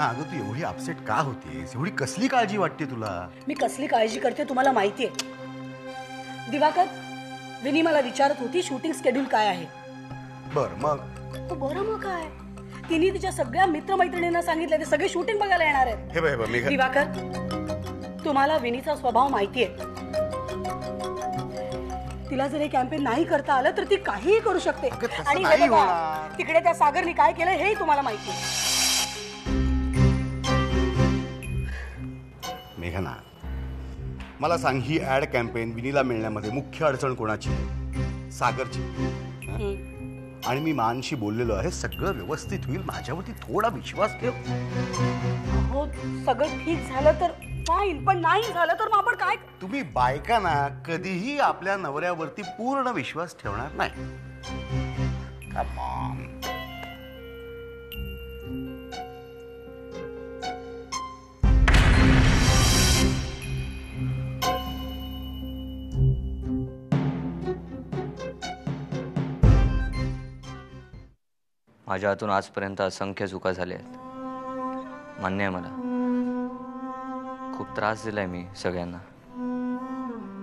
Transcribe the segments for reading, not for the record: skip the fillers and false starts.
मेघा, अगं तू एवढी अपसेट का होतीयस? एवढी कसली काळजी वाटते तुला? मी कसली काळजी करते तुम्हाला माहितीये. दिवाकर, विनी मला विचारत होती शूटिंग शेड्यूल काय आहे. बर मग? बरं मग काय, तिने तिच्या सगळ्या मित्रमैत्रिणींना सांगितलं ते सगळे शूटिंग बघायला येणार आहेत. हे बघ मेघा. दिवाकर, तुम्हाला विनीचा स्वभाव माहितीये. तिला जर हे कॅम्पेन नाही करता आलं तर ती काहीही करू शकते. आणि हे बघा, तिकडे त्या सागरने काय केलं हेही तुम्हाला माहितीये. मेघना, मला सांग, ही ऍड कॅम्पेन विनीला मिळण्यामध्ये मुख्य अडचण कोणाची? सागरची. आणि मी मानशी बोललेलो आहे, सगळं व्यवस्थित होईल, माझ्यावरती थोडा विश्वास ठेव. हो, सगळं ठीक झालं तर फाईन, पण नाही झालं तर मग आपण काय? तुम्ही बायकांना कधीही आपल्या नवऱ्यावरती पूर्ण विश्वास ठेवणार नाही. Come on. माझ्या हातून आजपर्यंत असंख्य चुका झाल्या आहेत, मान्य आहे मला. खूप त्रास दिलाय मी सगळ्यांना.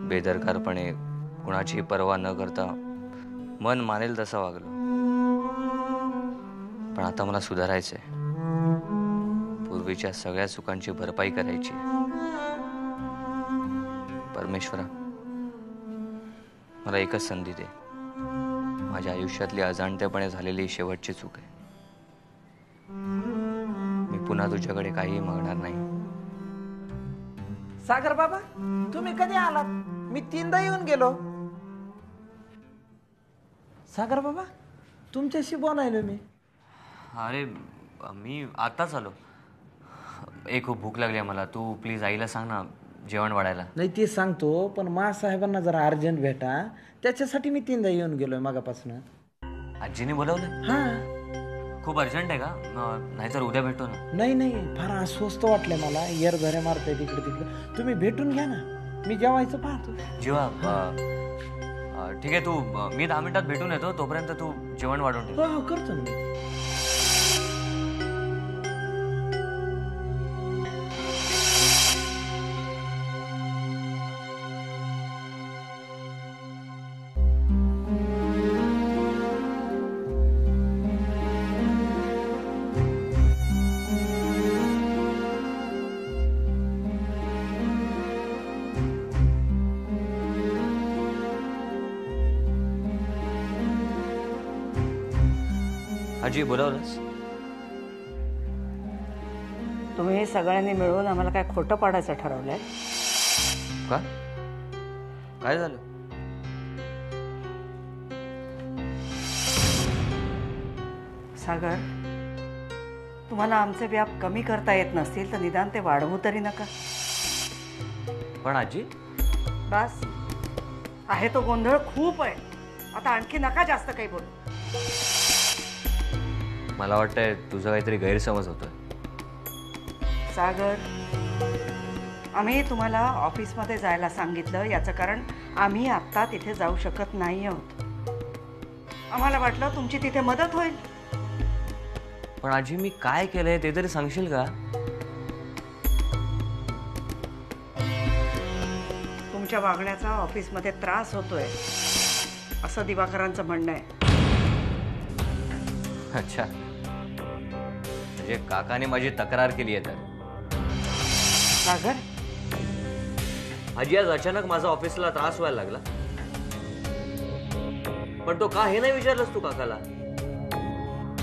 बेदरकारपणे, कुणाची पर्वा न करता मन मानेल तसं वागलो. पण आता मला सुधारायचंय. पूर्वीच्या सगळ्या चुकांची भरपाई करायची. परमेश्वरा, मला एकच संधी दे. माझ्या आयुष्यातली अजाणतेपणे झालेली शेवटची चूक आहे. मी पुन्हा तुझ्याकडे काहीही मागणार नाही. सागर बाबा, तुम्ही कधी आलात? मी 3दा येऊन गेलो. सागर बाबा, तुमच्याशी बोलायलो मी. अरे, मी आताच आलो. खूप भूक लागली आहे मला. तू प्लीज आईला सांग ना जेवण वाढायला. नाही ते सांगतो, पण साहेबांना जरा अर्जंट भेटा, त्याच्यासाठी मी 3दा येऊन गेलोय मागापासून. आजीने बोलवलं? हा. खूप अर्जंट आहे का? नाहीतर उद्या भेटतो ना. नाही, फार अस्वस्थ वाटलंय मला. येरझाऱ्या मारताय तिकडे तिकडे. तुम्ही भेटून घ्या ना, मी जेवायचं पाहतो. जेवा. ठीक आहे, तू मी 10 मिनिटात भेटून येतो. तोपर्यंत तू जेवण वाढून ठेव. हो करतो मी. आजी, बोलावलंस? तुम्ही सगळ्यांनी मिळून आम्हाला काय खोटं पाडायचं ठरवलंय का? काय झालं? सागर, तुम्हाला आमचे व्याप कमी करता येत नसतील तर निदान ते वाढवू तरी नका. पण आजी, बस, आहे तो गोंधळ खूप आहे. आता आणखी नका जास्त काही बोलू. मला वाटतंय तुझा काहीतरी गैरसमज होतोय. सागर, आम्ही तुम्हाला ऑफिसमध्ये जायला सांगितलं याचं कारण आम्ही आत्ता तिथे जाऊ शकत नाही आहोत. आम्हाला वाटलं तुमची तिथे मदत होईल. पण आजी, मी काय केलंय ते तरी सांगशील का? तुमच्या वागण्याचा ऑफिसमध्ये त्रास होतोय असं दिवाकरांचं म्हणणं आहे. अच्छा, म्हणजे काकाने माझी तक्रार केली आहे तर? सागर, आजी, आज अचानक माझा ऑफिसला त्रास व्हायला लागला. पण तो का हे नाही विचारलंस तू काकाला?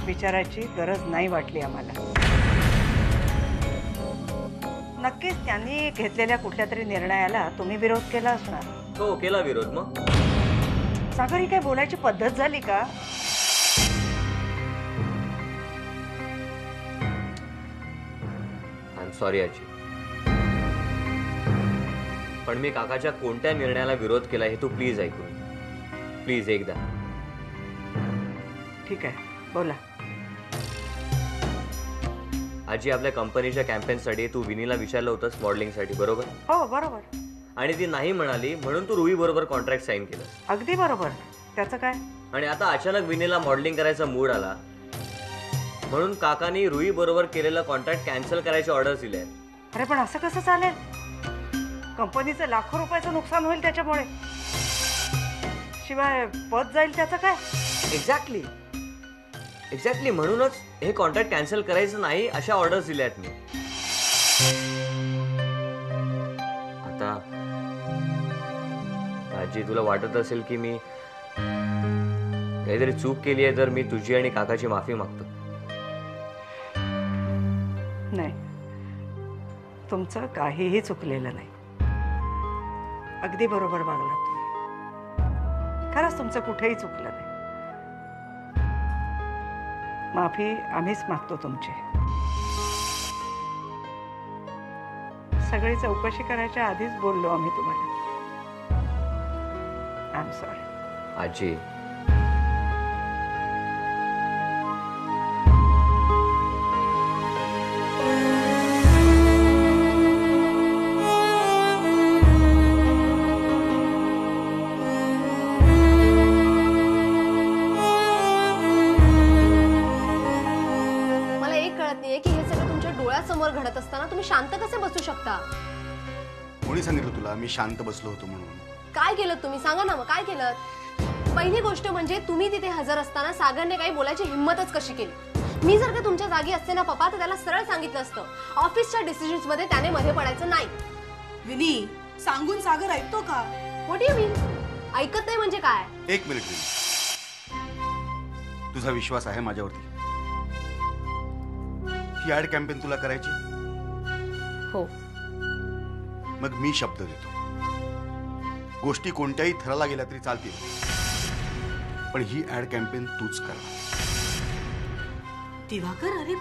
विचारायची गरज नाही वाटली आम्हाला. नक्कीच त्यांनी घेतलेल्या कुठल्या तरी निर्णयाला तुम्ही विरोध केला असणार. हो, केला विरोध. मग सागर, ही काय बोलायची पद्धत झाली का? आय एम सॉरी आजी, पण मी काकाच्या कोणत्या निर्णयाला विरोध केला हे तू प्लीज ऐकून. प्लीज एकदा. ठीक आहे, बोला. आजी, आपल्या कंपनीच्या कॅम्पेनसाठी तू विनीला विचारलं होतंस मॉडेलिंगसाठी, बरोबर? हो, बरोबर. आणि ती नाही म्हणाली म्हणून तू रुही बरोबर कॉन्ट्रॅक्ट साईन केलं. अगदी बरोबर. त्याचं काय? आणि आता अचानक विनीला मॉडेलिंग करायचा मूड आला म्हणून काकांनी रुई बरोबर केलेला कॉन्ट्रॅक्ट कॅन्सल करायची ऑर्डर दिली आहे. अरे पण असं कसं चालेल? कंपनीचं लाखो रुपयाचं नुकसान होईल त्याच्यामुळे. शिवाय पद जाईल त्याचं काय? एक्झॅक्टली म्हणूनच हे कॉन्ट्रॅक्ट कॅन्सल करायचं नाही अशा ऑर्डर्स दिल्या आहेत मी. आता आजी तुला वाटत असेल की मी काहीतरी चूक केली आहे तर मी तुझी आणि काकाची माफी मागतो. नाही, तुमचं काहीही चुकलेलं नाही. अगदी बरोबर वागलात तुम्ही. खरंच तुमचं कुठेही चुकलं नाही. माफी आम्हीच मागतो तुमची. सगळी चौकशी करायच्या आधीच बोललो आम्ही तुम्हाला. I am sorry. आजी समोर घडत असताना तुम्ही शांत कसे बसू शकता? कोणी सांगितलं तुला मी शांत बसलो होतो म्हणून? काय केलं तुम्ही सांगा ना. मग काय केलं? पहिली गोष्ट म्हणजे तुम्ही तिथे हजर असताना सागरने काही बोलायची हिंमतच कशी केली? मी जर का तुमच्या जागी असते ना पप्पा तर त्याला सरळ सांगितलं असतं ऑफिसच्या डिसिजन्स मध्ये त्याने मध्ये पडायचं नाही. विनी, सांगून सागर ऐकतो का? व्हॉट डू यू मीन? ऐकत नाही म्हणजे काय? एक मिनिट. तुझा विश्वास आहे माझ्यावरती? ही ऍड कॅम्पेन तुला करायची? हो. मग मी शब्द देतो, गोष्टी कोणत्याही थराला गेल्या तरी चालतील, पण ही ऍड कॅम्पेन तूच कर. दिवाकर, अरे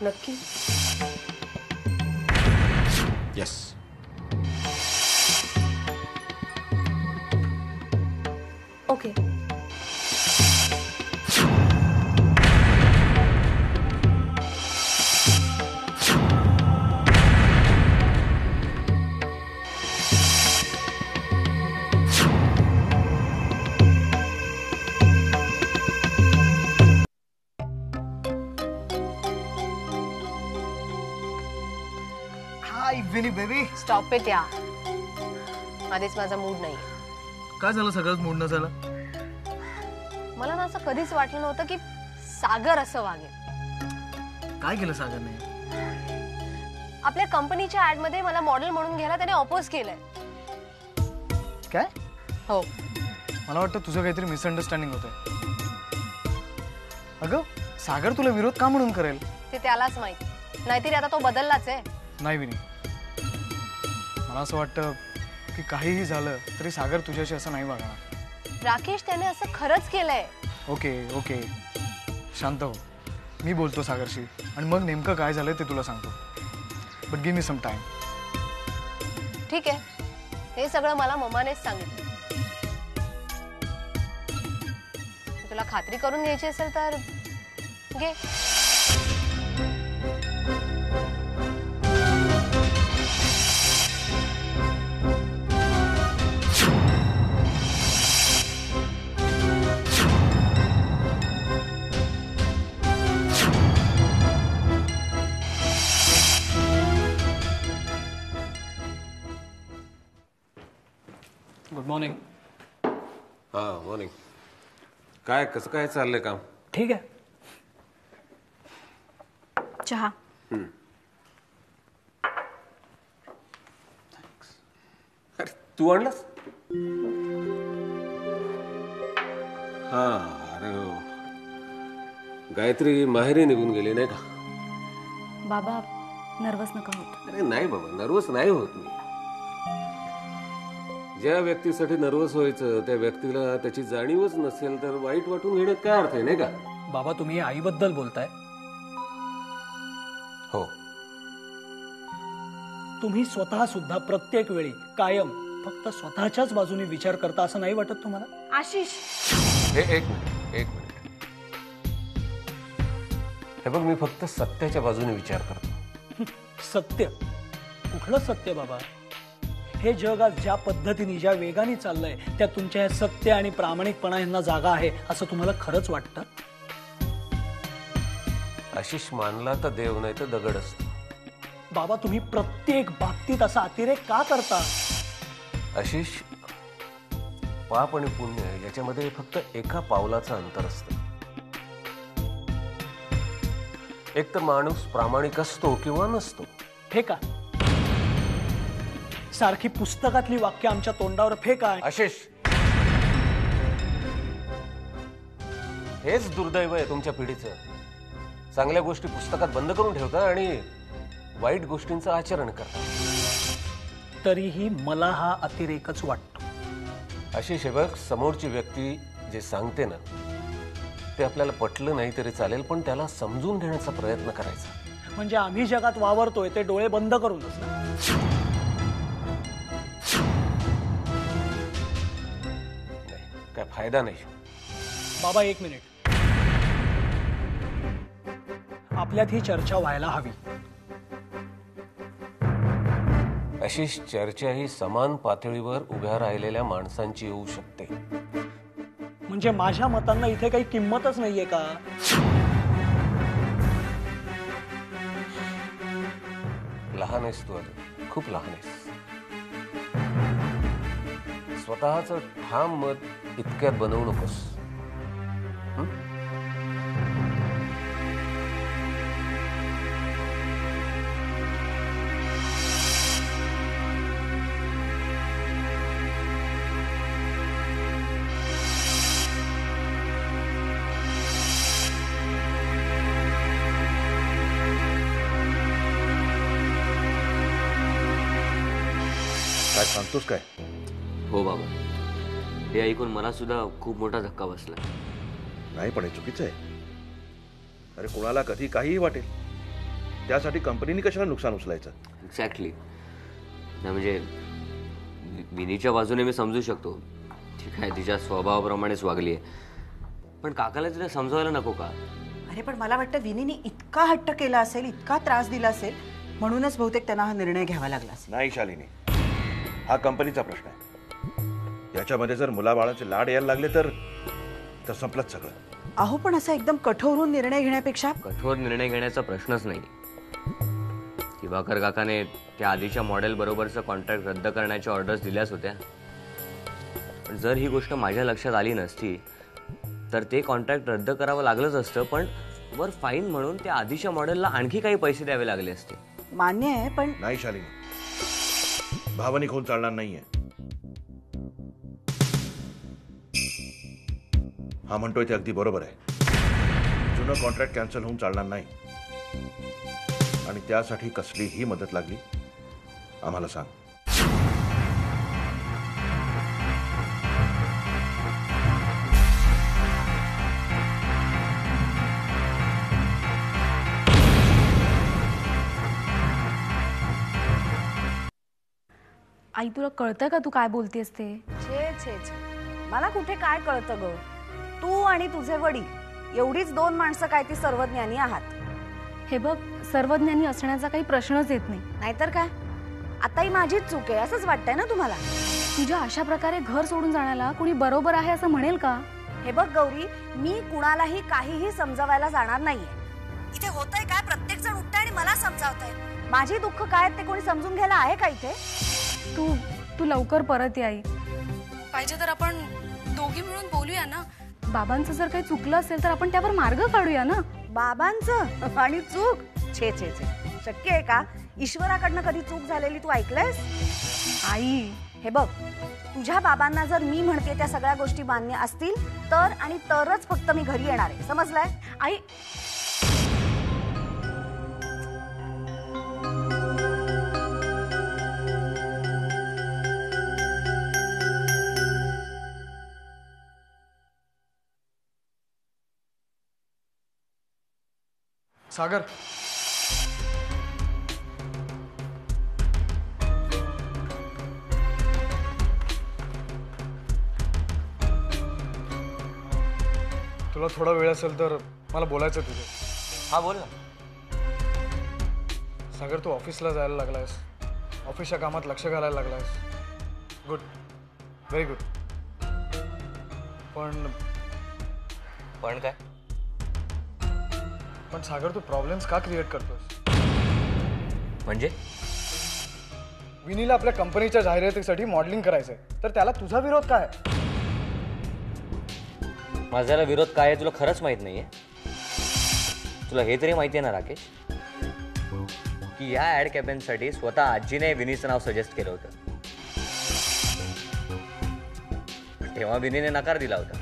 नक्की? Yes. Okay. Hi Vinny baby. Stop it. या आधीच माझा मूड नाही. काय झालं? सगळंच मूड न झालं? मला ना असं कधीच वाटलं नव्हतं की सागर असं वागेल. काय केलं सागरने? आपल्या कंपनीच्या ऍड मध्ये मला मॉडेल म्हणून घ्यायला त्याने अपोज केलंय. काय? हो. मला वाटतं तुझं काहीतरी मिसअंडरस्टँडिंग होतंय. अगं सागर तुला विरोध का म्हणून करेल? ते त्यालाच माहित. नाहीतरी आता तो बदललाच आहे. नाही विनी, मला असं वाटतं की काहीही झालं तरी सागर तुझ्याशी असं नाही वागणार. राकेश, त्याने असं खरंच केलंय. ओके ओके, शांत हो. मी बोलतो सागरशी आणि मग नेमकं काय झालंय ते तुला सांगतो. But give me some time. ठीक आहे, हे सगळं मला मम्मानेच सांगितलं. तुला खात्री करून घ्यायची असेल तर घे. Good morning. हां मॉर्निंग. काय कसं काय चाललंय काम? ठीक आहे. चहा. अरे तू आणलास? हा. अरे हो, गायत्री माहेरी निघून गेली नाही का? बाबा नर्वस नका होत. अरे नाही बाबा, नर्वस नाही होत मी. ज्या व्यक्तीसाठी नर्वस व्हायचं त्या व्यक्तीला त्याची जाणीवच नसेल तर वाईट वाटून घेण्यात काय अर्थ आहे, नाही का? बाबा तुम्ही आईबद्दल बोलताय. हो. तुम्ही स्वतः सुद्धा प्रत्येक वेळी कायम फक्त स्वतःच्याच बाजूने विचार करता असं नाही वाटत तुम्हाला? आशिष, एक मिनिट. हे बघ, मी फक्त सत्याच्या बाजूने विचार करतो. सत्य? कुठलं सत्य बाबा? हे जग आज ज्या पद्धतीने ज्या वेगाने चाललंय त्या तुमच्या ह्या सत्य आणि प्रामाणिकपणा यांना जागा आहे असं तुम्हाला खरंच वाटतं? आशिष मानला तर देव नाही तर दगड असतो. बाबा तुम्ही प्रत्येक बाबतीत असा अतिरेक का करता? आशिष, पाप आणि पुण्य याच्यामध्ये फक्त एका पावलाचं अंतर असतं. एक तर माणूस प्रामाणिक असतो किंवा नसतो. फेका सारखी पुस्तकातली वाक्य आमच्या तोंडावर फेका. आशिष, हेच दुर्दैव आहे तुमच्या पिढीचं. चांगल्या गोष्टी पुस्तकात बंद करून ठेवता आणि वाईट गोष्टींचं आचरण करता. तरीही मला हा अतिरेकच वाटतो. आशिष, हे बघ, समोरची व्यक्ती जे सांगते ना ते आपल्याला पटलं नाही तरी चालेल, पण त्याला समजून घेण्याचा प्रयत्न करायचा. म्हणजे आम्ही जगात वावरतोय ते डोळे बंद करूनच ना? नाही, काय फायदा नाही. बाबा एक मिनिट, आपल्यात ही चर्चा व्हायला हवी. आशिष, चर्चा ही समान पातळीवर उभ्या राहिलेल्या माणसांची होऊ शकते. म्हणजे माझ्या मतांना इथे काही किंमतच नाहीये का? लहान आहेस तू अजून, खूप लहान आहेस. स्वतःचं ठाम मत इतक्यात बनवू नकोस. काय सांगतोस काय? हो बाबा, हे ऐकून मला सुद्धा खूप मोठा धक्का बसला. नाही, पण हे चुकीचं आहे. अरे कोणाला कधी काहीही वाटेल, त्यासाठी कंपनीने कशाला नुकसान उचलायचं? एक्झॅक्टली. नाही म्हणजे विनीच्या बाजूने मी समजू शकतो, ठीक आहे तिच्या स्वभावाप्रमाणेच वागली आहे, पण काकाला तिला समजावायला नको का? अरे पण मला वाटतं विनीने इतका हट्ट केला असेल, इतका त्रास दिला असेल, म्हणूनच बहुतेक त्यांना हा निर्णय घ्यावा लागला असेल. नाही शालिनी, हा कंपनीचा प्रश्न आहे. याच्यामध्ये जर मुलाबाळाचे लाड यायला लागले तर संपलंच सगळं. अहो पण असा एकदम कठोर होऊन निर्णय घेण्यापेक्षा कठोर निर्णय घेण्याचा प्रश्नच नाही. दिवाकर काकाने त्या आधीच्या मॉडेल बरोबरचं कॉन्ट्रॅक्ट रद्द करण्याच्या ऑर्डर्स दिल्याच होत्या, पण जर ही गोष्ट माझ्या लक्षात आली नसती तर ते कॉन्ट्रॅक्ट रद्द करावं लागलंच असतं, पण वर फाईन म्हणून त्या आधीच्या मॉडेलला आणखी काही पैसे द्यावे लागले असते. मान्य आहे, पण नाही शालिनी, भावनिक होऊन चालणार नाहीये. हा म्हणतोय ते अगदी बरोबर आहे. जुनं कॉन्ट्रॅक्ट कॅन्सल होऊन चालणार नाही, आणि त्यासाठी कसलीही मदत लागली आम्हाला सांग. आई तुला कळतंय का तू काय बोलतेस ते? छे छे छे, मला कुठे काय कळतं ग. तू आणि तुझे वडील एवढीच दोन माणसं काय ती सर्वज्ञानी आहात. हे बघ, सर्वज्ञानी असण्याचा काही प्रश्नच येत नाही. नाहीतर काय, आताही माझीच चूक आहे असंच वाटतंय ना तुम्हाला? तुझ्या अशा प्रकारे घर सोडून जाण्याला कोणी बरोबर आहे असं म्हणेल का? हे बघ गौरी, मी कुणालाही काहीही समजावायला जाणार नाहीये. इथे होतंय काय, प्रत्येक जण उठतंय आणि मला समजावतंय. माझी दुःख काय ते कोणी समजून घ्यायला आहे का इथे? तू लवकर परत ये आई. पाहिजे तर आपण दोघी मिळून बोलूया ना. बाबांचं जर काही चुकलं असेल तर आपण त्यावर मार्ग काढूया ना. बाबांचं आणि चूक? छे छे छे, शक्य आहे का? ईश्वराकडनं कधी चूक झालेली तू ऐकलंयस? आई हे बघ, तुझ्या बाबांना जर मी म्हणते त्या सगळ्या गोष्टी मान्य असतील तर आणि तरच फक्त मी घरी येणार आहे, समजलंय? आई सागर, तुला थोडा वेळ असेल तर मला बोलायचं तुझं. हा बोल ना. सागर, तू ऑफिसला जायला लागलायस, ऑफिसच्या कामात लक्ष घालायला लागलायस. Good, very good. पण काय? पण सागर, तू प्रॉब्लेम्स का क्रिएट करतोस? म्हणजे विनीला आपल्या कंपनीच्या जाहिरातीसाठी मॉडेलिंग करायचंय, तर त्याला तुझा विरोध काय? माझ्याला विरोध काय आहे तुला खरंच माहित नाहीये? तुला हे तरी माहिती आहे ना राकेश, की या ऍड कॅम्पेनसाठी स्वतः आजीने विनीचं नाव सजेस्ट केलं होतं. तेव्हा विनीने नकार दिला होता.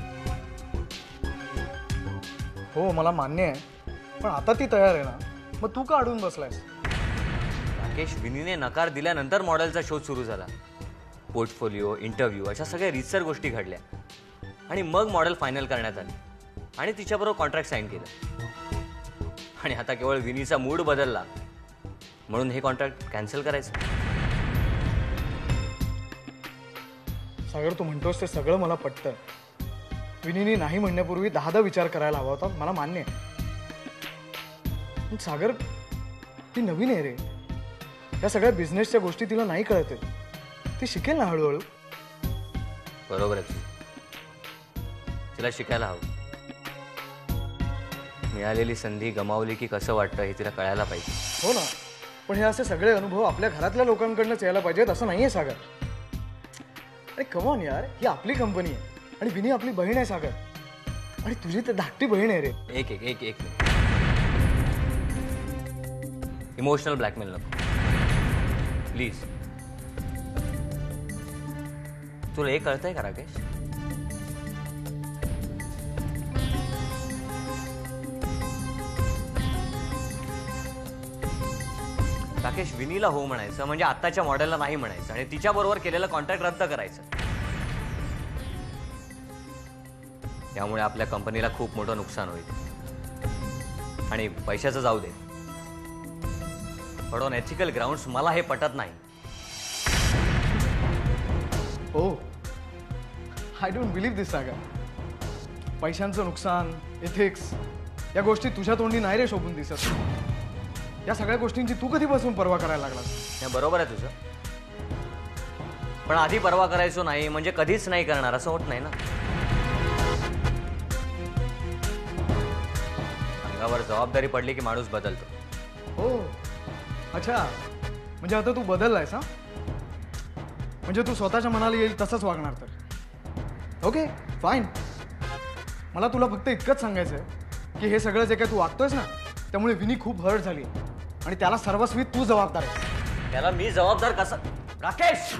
हो, मला मान्य आहे, पण आता ती तयार आहे ना, मग तू का अडून बसलायस? राकेश, विनीने नकार दिल्यानंतर मॉडेलचा शोध सुरू झाला. पोर्टफोलिओ, इंटरव्ह्यू अशा सगळ्या रीतसर गोष्टी घडल्या आणि मग मॉडेल फायनल करण्यात आली आणि तिच्याबरोबर कॉन्ट्रॅक्ट साईन केलं. आणि आता केवळ विनीचा मूड बदलला म्हणून हे कॉन्ट्रॅक्ट कॅन्सल करायचं. सागर, तू म्हणतोस ते सगळं मला पटतं. विनीने नाही म्हणण्यापूर्वी 10दा विचार करायला हवा होता, मला मान्य आहे. पण सागर, ती नवीन आहे रे. या सगळ्या बिझनेसच्या गोष्टी तिला नाही कळत आहेत. ती शिकेल ना हळूहळू. बरोबर आहे, तिला शिकायला हवं. मिळालेली संधी गमावली की कसं वाटतं हे तिला कळायला पाहिजे. हो ना, पण हे असे सगळे अनुभव आपल्या घरातल्या लोकांकडनंच यायला पाहिजेत असं नाहीये सागर. अरे कमॉन यार, ही आपली कंपनी आहे आणि विनी आपली बहीण आहे सागर. आणि तुझी तर धाकटी बहीण आहे रे. एक इमोशनल ब्लॅकमेल नको प्लीज. तुला हे कळतंय का राकेश? राकेश, विनीला हो म्हणायचं म्हणजे आत्ताच्या मॉडेलला नाही म्हणायचं आणि तिच्याबरोबर केलेलं कॉन्ट्रॅक्ट रद्द करायचं. त्यामुळे आपल्या कंपनीला खूप मोठं नुकसान होईल. आणि पैशाचं जाऊ दे, पण ऑन एथिकल ग्राउंड्स मला हे पटत नाही. हो, आय डोंट बिलीव्ह दिस सागर. पैशांचं नुकसान, एथिक्स या गोष्टी तुझ्या तोंडी नाही रे शोभून दिसत. या सगळ्या गोष्टींची तू कधीपासून पर्वा करायला लागलास? हे बरोबर आहे तुझं, पण आधी पर्वा करायचो नाही म्हणजे कधीच नाही करणार असं होत नाही ना. अंगावर जबाबदारी पडली की माणूस बदलतो. हो, अच्छा, म्हणजे आता तू बदललायस हा? म्हणजे तू स्वतःच्या मनाला येईल तसंच वागणार तर? Okay fine. मला तुला फक्त इतकंच सांगायचं आहे की हे सगळं जे काय तू वागतोयस ना, त्यामुळे विनी खूप हर्ट झाली आणि त्याला सर्वस्वी तू जबाबदार आहेस. त्याला मी जबाबदार कसं? राकेश,